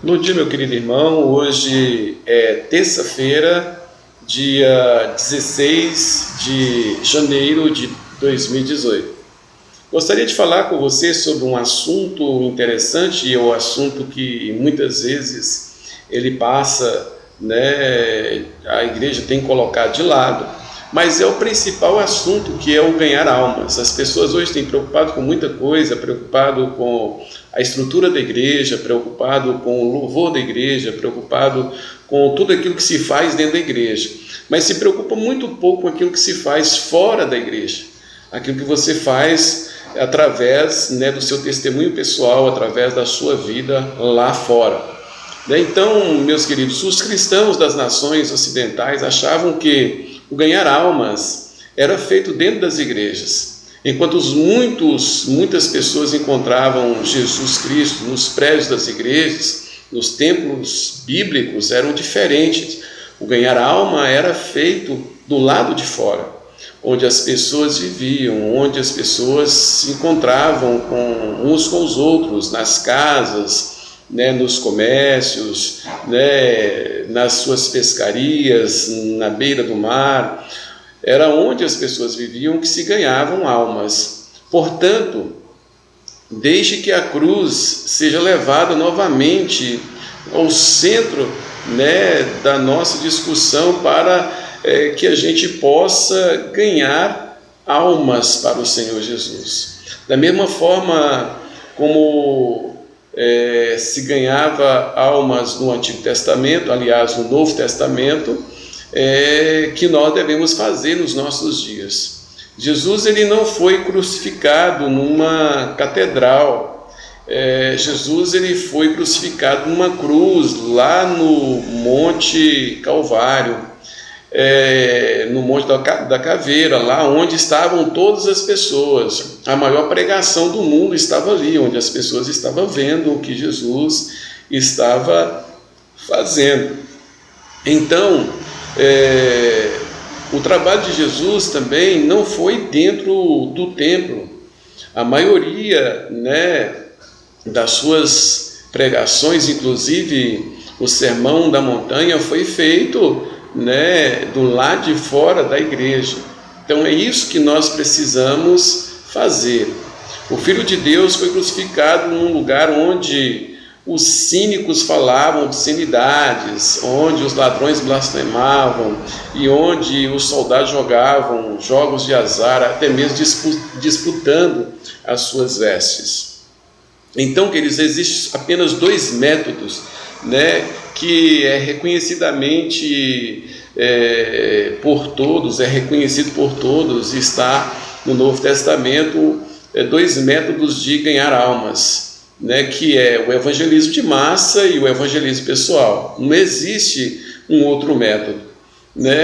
Bom dia, meu querido irmão. Hoje é terça-feira, dia 16 de janeiro de 2018. Gostaria de falar com você sobre um assunto interessante e o assunto que muitas vezes ele passa, a igreja tem colocado de lado, mas é o principal assunto, que é o ganhar almas. As pessoas hoje têm preocupado com muita coisa, preocupado com a estrutura da igreja, preocupado com o louvor da igreja, preocupado com tudo aquilo que se faz dentro da igreja, mas se preocupa muito pouco com aquilo que se faz fora da igreja, aquilo que você faz através do seu testemunho pessoal, através da sua vida lá fora. Então, meus queridos, os cristãos das nações ocidentais achavam que o ganhar almas era feito dentro das igrejas, enquanto muitas pessoas encontravam Jesus Cristo nos prédios das igrejas, nos templos bíblicos eram diferentes. O ganhar alma era feito do lado de fora, onde as pessoas viviam, onde as pessoas se encontravam uns com os outros, nas casas, nos comércios, nas suas pescarias, na beira do mar. Era onde as pessoas viviam que se ganhavam almas. Portanto, deixe que a cruz seja levada novamente ao centro da nossa discussão, para que a gente possa ganhar almas para o Senhor Jesus. Da mesma forma como se ganhava almas no Antigo Testamento, aliás, no Novo Testamento, que nós devemos fazer nos nossos dias. Jesus ele não foi crucificado numa catedral. Jesus ele foi crucificado numa cruz lá no Monte Calvário, no Monte da Caveira, lá onde estavam todas as pessoas. A maior pregação do mundo estava ali, onde as pessoas estavam vendo o que Jesus estava fazendo. Então, o trabalho de Jesus também não foi dentro do templo. A maioria das suas pregações, inclusive o Sermão da Montanha, foi feito do lado de fora da igreja. Então é isso que nós precisamos fazer. O Filho de Deus foi crucificado num lugar onde os cínicos falavam obscenidades, onde os ladrões blasfemavam e onde os soldados jogavam jogos de azar, até mesmo disputando as suas vestes. Então, queridos, existem apenas dois métodos que é reconhecidamente por todos, é reconhecido por todos, está no Novo Testamento, dois métodos de ganhar almas, que é o evangelismo de massa e o evangelismo pessoal. Não existe um outro método.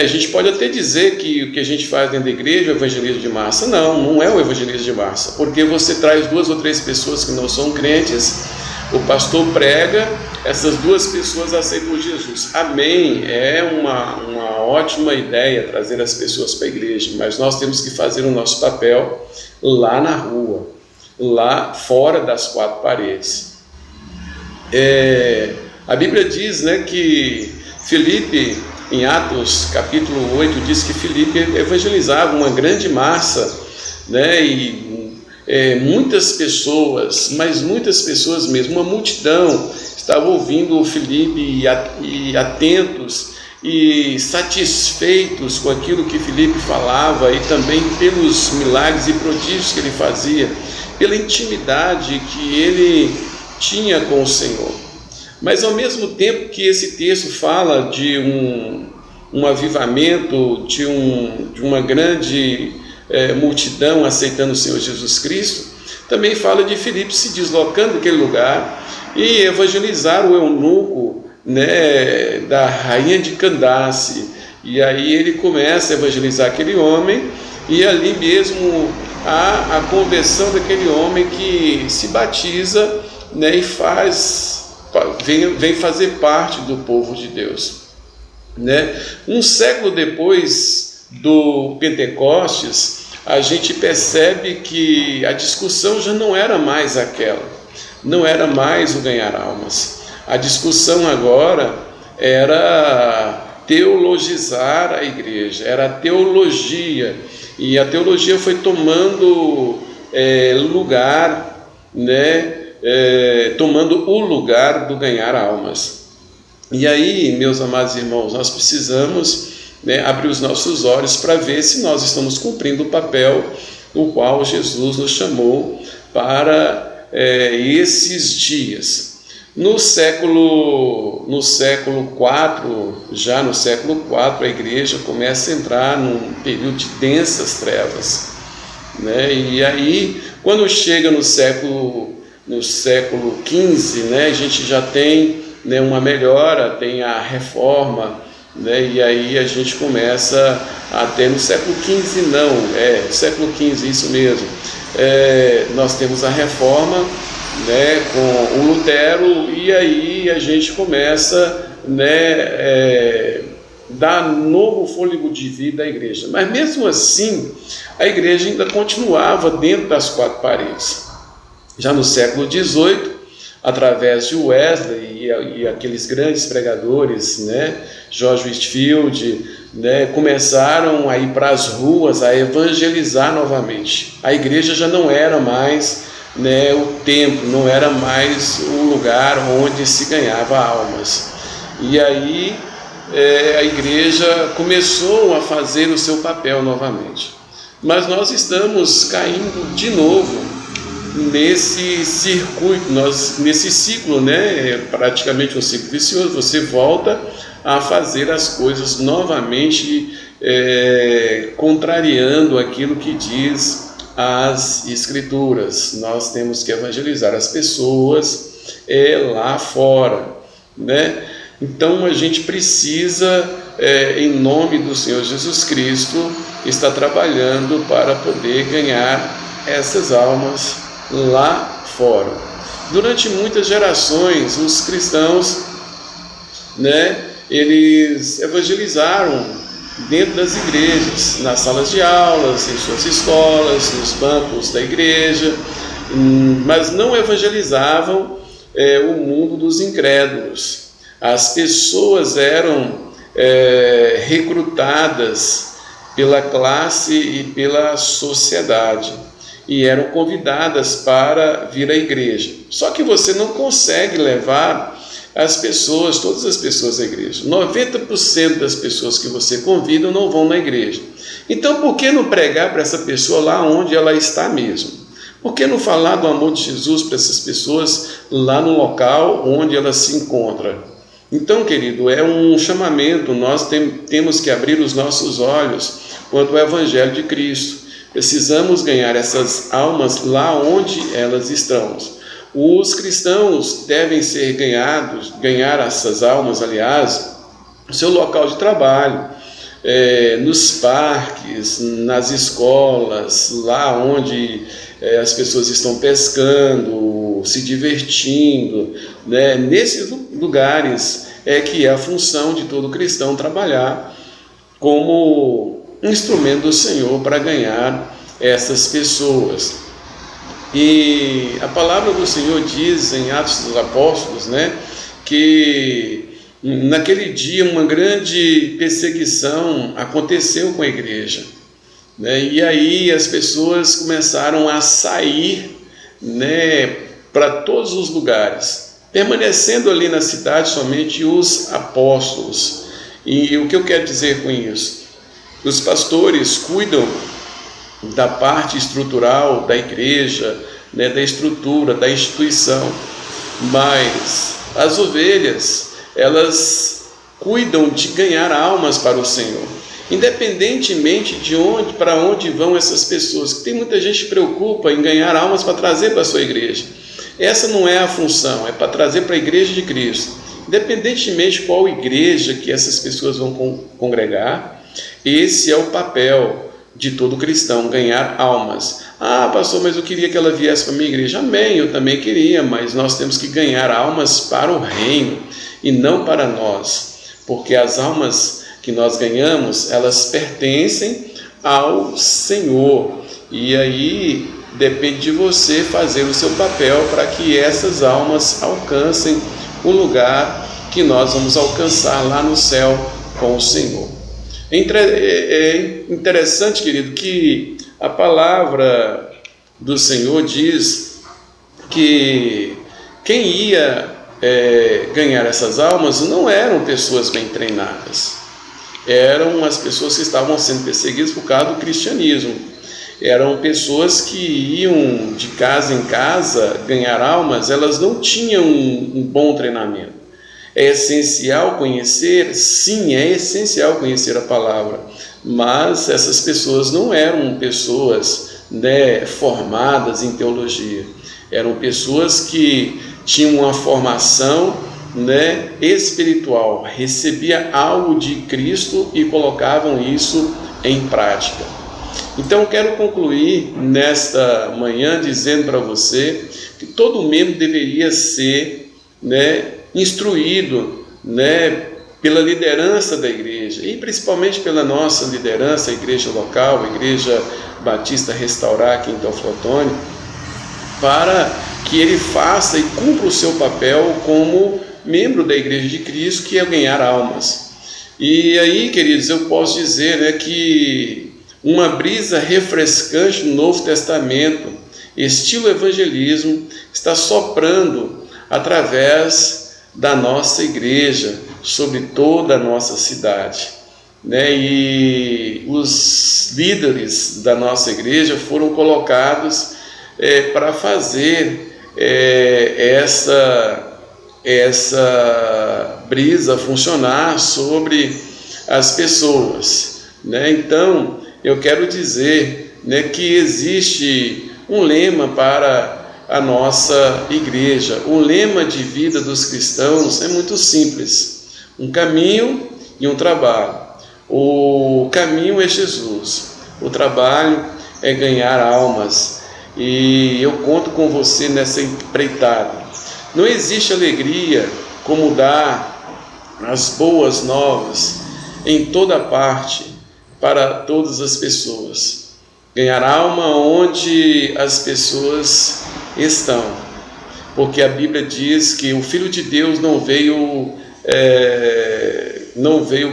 A gente pode até dizer que o que a gente faz dentro da igreja é o evangelismo de massa. Não é o evangelismo de massa, porque você traz 2 ou 3 pessoas que não são crentes, o pastor prega, essas 2 pessoas aceitam Jesus. Amém, é uma ótima ideia trazer as pessoas para a igreja, mas nós temos que fazer o nosso papel lá na rua, lá fora das 4 paredes. A Bíblia diz que Filipe, em Atos capítulo 8, diz que Filipe evangelizava uma grande massa, e muitas pessoas, mas muitas pessoas mesmo, uma multidão, estavam ouvindo o Filipe e atentos e satisfeitos com aquilo que Filipe falava, e também pelos milagres e prodígios que ele fazia, pela intimidade que ele tinha com o Senhor. Mas ao mesmo tempo que esse texto fala de um avivamento, de uma grande multidão aceitando o Senhor Jesus Cristo, também fala de Filipe se deslocando daquele lugar e evangelizar o eunuco da rainha de Candace. E aí ele começa a evangelizar aquele homem, e ali mesmo há a conversão daquele homem, que se batiza e vem fazer parte do povo de Deus. Um século depois do Pentecostes, a gente percebe que a discussão já não era mais aquela, não era mais o ganhar almas, A discussão agora era teologizar a igreja, era a teologia, e a teologia foi tomando lugar, né, tomando o lugar do ganhar almas. E aí, meus amados irmãos, nós precisamos, né, abrir os nossos olhos para ver se nós estamos cumprindo o papel o qual Jesus nos chamou para esses dias. No século IV, já no século IV, a igreja começa a entrar num período de densas trevas, né? E aí, quando chega no século XV, né, a gente já tem, né, uma melhora, tem a reforma, né? E aí a gente começa a ter no século XV, século XV, isso mesmo, nós temos a reforma, né, com o Lutero, e aí a gente começa, né, dar novo fôlego de vida à igreja. Mas mesmo assim, a igreja ainda continuava dentro das quatro paredes. Já no século XVIII, através de Wesley e aqueles grandes pregadores, né, George Whitefield, né, começaram a ir para as ruas, a evangelizar novamente. A igreja já não era mais, né, o templo, não era mais o lugar onde se ganhava almas. E aí a igreja começou a fazer o seu papel novamente. Mas nós estamos caindo de novo nesse circuito, nesse ciclo, né? Praticamente um ciclo vicioso. Você volta a fazer as coisas novamente, contrariando aquilo que diz as Escrituras. Nós temos que evangelizar as pessoas lá fora, né? Então a gente precisa, em nome do Senhor Jesus Cristo, estar trabalhando para poder ganhar essas almas lá fora. Durante muitas gerações, os cristãos, né, eles evangelizaram dentro das igrejas, nas salas de aulas, em suas escolas, nos bancos da igreja, mas não evangelizavam o mundo dos incrédulos. As pessoas eram recrutadas pela classe e pela sociedade e eram convidadas para vir à igreja. Só que você não consegue levar as pessoas, todas as pessoas à igreja. 90% das pessoas que você convida não vão na igreja. Então, por que não pregar para essa pessoa lá onde ela está mesmo? Por que não falar do amor de Jesus para essas pessoas lá no local onde ela se encontra? Então, querido, é um chamamento, nós temos que abrir os nossos olhos quanto ao Evangelho de Cristo. Precisamos ganhar essas almas lá onde elas estão. Os cristãos devem ser ganhar essas almas, aliás, no seu local de trabalho, nos parques, nas escolas, lá onde as pessoas estão pescando, se divertindo, né? Nesses lugares que é a função de todo cristão trabalhar como instrumento do Senhor para ganhar essas pessoas. E a palavra do Senhor diz em Atos dos Apóstolos, né, que naquele dia uma grande perseguição aconteceu com a igreja, né, e aí as pessoas começaram a sair, né, para todos os lugares, permanecendo ali na cidade somente os apóstolos. E o que eu quero dizer com isso? Os pastores cuidam da parte estrutural da igreja, né, da estrutura, da instituição, mas as ovelhas, elas cuidam de ganhar almas para o Senhor, independentemente de para onde vão essas pessoas. Tem muita gente que preocupa em ganhar almas para trazer para a sua igreja. Essa não é a função, é para trazer para a igreja de Cristo. Independentemente de qual igreja que essas pessoas vão congregar, esse é o papel de todo cristão, ganhar almas. Ah, pastor, mas eu queria que ela viesse para a minha igreja. Amém, eu também queria, mas nós temos que ganhar almas para o reino e não para nós, porque as almas que nós ganhamos, elas pertencem ao Senhor, e aí depende de você fazer o seu papel para que essas almas alcancem o lugar que nós vamos alcançar lá no céu com o Senhor. É interessante, querido, que a palavra do Senhor diz que quem ia ganhar essas almas não eram pessoas bem treinadas, eram as pessoas que estavam sendo perseguidas por causa do cristianismo. Eram pessoas que iam de casa em casa ganhar almas, elas não tinham um bom treinamento. É essencial conhecer, sim, é essencial conhecer a palavra, mas essas pessoas não eram pessoas, formadas em teologia. Eram pessoas que tinham uma formação, espiritual, recebia algo de Cristo e colocavam isso em prática. Então, quero concluir nesta manhã dizendo para você que todo membro deveria ser, instruído, pela liderança da igreja, e principalmente pela nossa liderança, a igreja local, a Igreja Batista Restaurar aqui em Teoflotone, para que ele faça e cumpra o seu papel como membro da Igreja de Cristo, que é ganhar almas. E aí, queridos, eu posso dizer que uma brisa refrescante no Novo Testamento, estilo evangelismo, está soprando através da nossa igreja sobre toda a nossa cidade, e os líderes da nossa igreja foram colocados para fazer essa brisa funcionar sobre as pessoas, Então, eu quero dizer, que existe um lema para a nossa igreja. O lema de vida dos cristãos é muito simples: um caminho e um trabalho. O caminho é Jesus, o trabalho é ganhar almas, e eu conto com você nessa empreitada. Não existe alegria como dar as boas novas em toda parte para todas as pessoas. Ganhar alma onde as pessoas estão, porque a Bíblia diz que o Filho de Deus não veio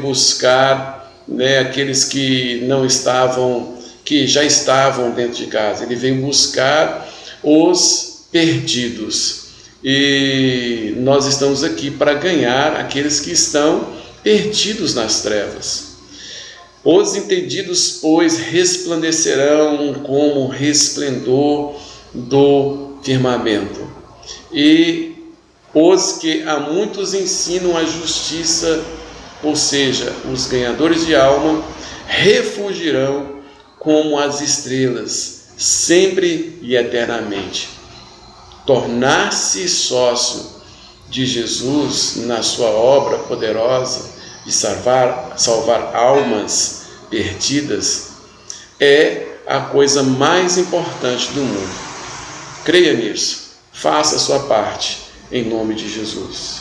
buscar aqueles que não estavam, que já estavam dentro de casa. Ele veio buscar os perdidos, e nós estamos aqui para ganhar aqueles que estão perdidos nas trevas. Os entendidos, pois, resplandecerão como resplendor do firmamento, e os que a muitos ensinam a justiça, ou seja, os ganhadores de alma, refugirão como as estrelas, sempre e eternamente. Tornar-se sócio de Jesus na sua obra poderosa de salvar almas perdidas é a coisa mais importante do mundo. Creia nisso, faça a sua parte, em nome de Jesus.